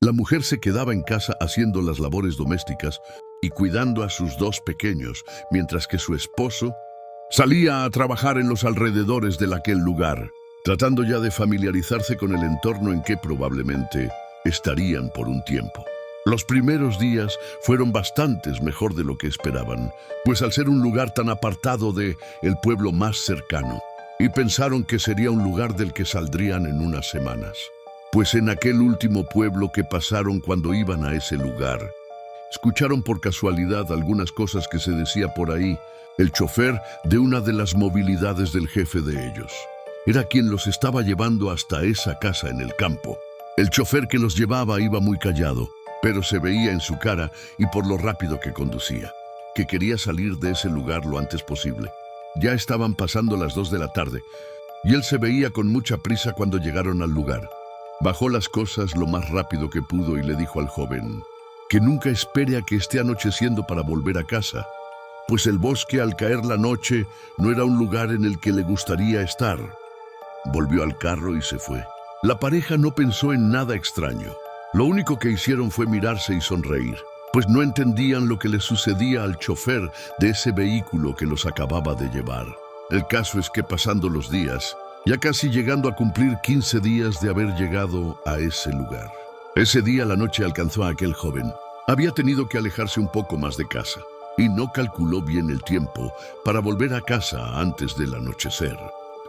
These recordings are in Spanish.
La mujer se quedaba en casa haciendo las labores domésticas y cuidando a sus dos pequeños, mientras que su esposo salía a trabajar en los alrededores de aquel lugar, tratando ya de familiarizarse con el entorno en que probablemente estarían por un tiempo. Los primeros días fueron bastantes mejor de lo que esperaban, pues al ser un lugar tan apartado de el pueblo más cercano, y pensaron que sería un lugar del que saldrían en unas semanas. Pues en aquel último pueblo que pasaron cuando iban a ese lugar, escucharon por casualidad algunas cosas que se decía por ahí el chofer de una de las movilidades del jefe de ellos. Era quien los estaba llevando hasta esa casa en el campo. El chofer que los llevaba iba muy callado, pero se veía en su cara y por lo rápido que conducía, que quería salir de ese lugar lo antes posible. Ya estaban pasando las 2 de la tarde, y él se veía con mucha prisa cuando llegaron al lugar. Bajó las cosas lo más rápido que pudo y le dijo al joven que nunca espere a que esté anocheciendo para volver a casa, pues el bosque al caer la noche no era un lugar en el que le gustaría estar. Volvió al carro y se fue. La pareja no pensó en nada extraño. Lo único que hicieron fue mirarse y sonreír, pues no entendían lo que le sucedía al chofer de ese vehículo que los acababa de llevar. El caso es que pasando los días, ya casi llegando a cumplir 15 días de haber llegado a ese lugar, ese día la noche alcanzó a aquel joven. Había tenido que alejarse un poco más de casa y no calculó bien el tiempo para volver a casa antes del anochecer.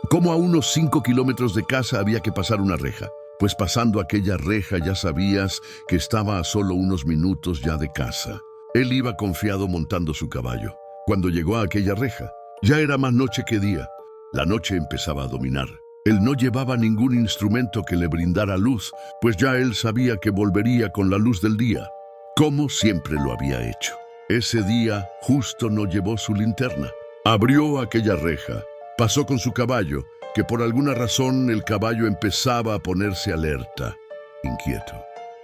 Como a unos 5 kilómetros de casa había que pasar una reja, pues pasando aquella reja ya sabías que estaba a solo unos minutos ya de casa. Él iba confiado montando su caballo. Cuando llegó a aquella reja, ya era más noche que día. La noche empezaba a dominar. Él no llevaba ningún instrumento que le brindara luz, pues ya él sabía que volvería con la luz del día, como siempre lo había hecho. Ese día justo no llevó su linterna. Abrió aquella reja, pasó con su caballo, que por alguna razón el caballo empezaba a ponerse alerta, inquieto.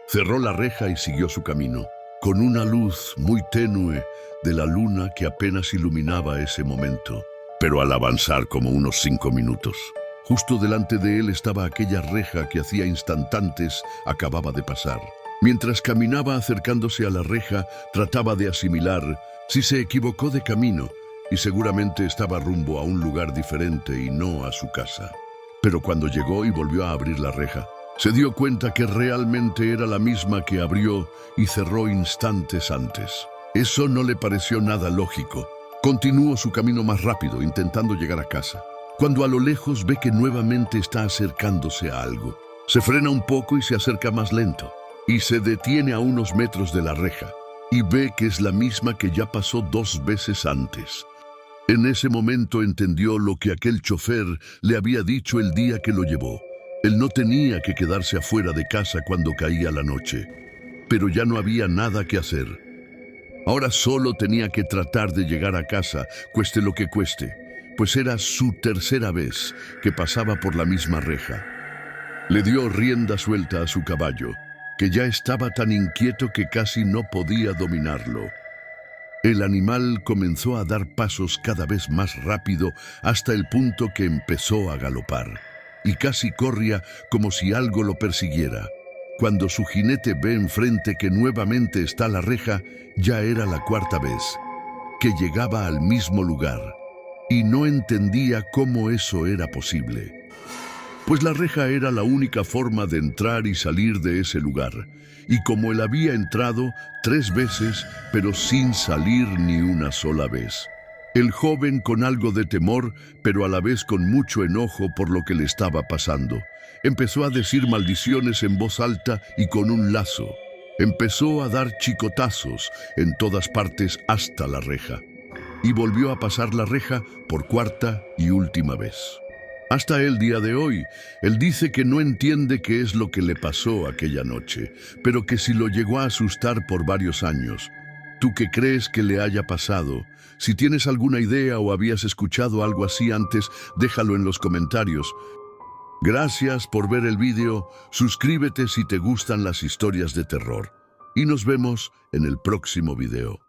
Cerró la reja y siguió su camino, con una luz muy tenue de la luna que apenas iluminaba ese momento. Pero al avanzar como unos 5 minutos, justo delante de él estaba aquella reja que hacía instantes acababa de pasar. Mientras caminaba acercándose a la reja, trataba de asimilar si se equivocó de camino y seguramente estaba rumbo a un lugar diferente y no a su casa. Pero cuando llegó y volvió a abrir la reja, se dio cuenta que realmente era la misma que abrió y cerró instantes antes. Eso no le pareció nada lógico. Continuó su camino más rápido, intentando llegar a casa, cuando a lo lejos ve que nuevamente está acercándose a algo. Se frena un poco y se acerca más lento, y se detiene a unos metros de la reja, y ve que es la misma que ya pasó 2 veces antes. En ese momento entendió lo que aquel chofer le había dicho el día que lo llevó. Él no tenía que quedarse afuera de casa cuando caía la noche, pero ya no había nada que hacer. Ahora solo tenía que tratar de llegar a casa, cueste lo que cueste, pues era su tercera vez que pasaba por la misma reja. Le dio rienda suelta a su caballo, que ya estaba tan inquieto que casi no podía dominarlo. El animal comenzó a dar pasos cada vez más rápido hasta el punto que empezó a galopar, y casi corría como si algo lo persiguiera. Cuando su jinete ve enfrente que nuevamente está la reja, ya era la 4ª vez que llegaba al mismo lugar, y no entendía cómo eso era posible. Pues la reja era la única forma de entrar y salir de ese lugar, y como él había entrado 3 veces, pero sin salir ni una sola vez. El joven, con algo de temor, pero a la vez con mucho enojo por lo que le estaba pasando, empezó a decir maldiciones en voz alta y con un lazo. Empezó a dar chicotazos en todas partes hasta la reja, y volvió a pasar la reja por 4ª y última vez. Hasta el día de hoy, él dice que no entiende qué es lo que le pasó aquella noche, pero que si lo llegó a asustar por varios años. ¿Tú qué crees que le haya pasado? Si tienes alguna idea o habías escuchado algo así antes, déjalo en los comentarios. Gracias por ver el vídeo, suscríbete si te gustan las historias de terror. Y nos vemos en el próximo video.